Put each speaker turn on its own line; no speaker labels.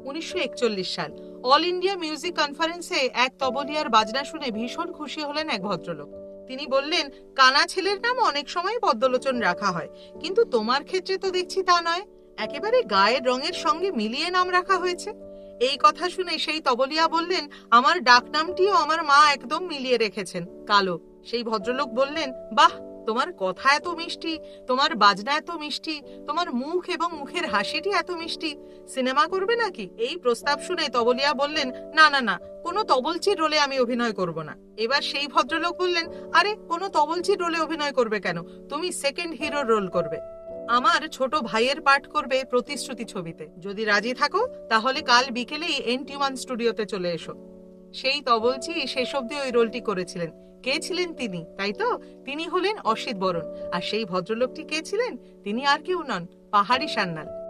1941 সাল। All India music কনফারেন্সে এক তবলিয়ার বাজনা শুনে ভীষণ খুশি হলেন এক ভদ্রলোক। তিনি বললেন, কানা ছেলের নাম অনেক সময় পদ্মলোচন রাখা হয়, কিন্তু তোমার ক্ষেত্রে তো দেখছি তা নয়, একেবারে গায়ের রঙের সঙ্গে মিলিয়ে নাম রাখা হয়েছে। এই কথা শুনে সেই তবলিয়া বললেন, আমার ডাকনামটিও আমার মা একদম মিলিয়ে রেখেছেন, কালো। সেই ভদ্রলোক বললেন, বাহ, তোমার কথা এত মিষ্টি, তোমার বাজনা এত মিষ্টি, তোমার মুখ এবং মুখের হাসিটি এত মিষ্টি, সিনেমা করবে নাকি? এই প্রস্তাব শুনে তবলিয়া বললেন, না না না, কোনো তবলচির রোলে আমি অভিনয় করব না। এবার সেই ভদ্রলোক বললেন, আরে, কোনো তবলচির রোলে অভিনয় করবে কেন? তুমি সেকেন্ড হিরোর রোল করবে। আমার ছোট ভাইয়ের পাঠ করবে প্রতিশ্রুতি ছবিতে। যদি রাজি থাকো তাহলে কাল বিকেলেই এনটিওয়ান স্টুডিওতে চলে এসো। সেই তবলচি শেষ অব্দি ওই রোলটি করেছিলেন। কে ছিলেন তিনি, তাই তো? তিনি হলেন অসিত বরণ। আর সেই ভদ্রলোকটি কে ছিলেন? তিনি আর কেউ নন, পাহাড়ি সান্যাল।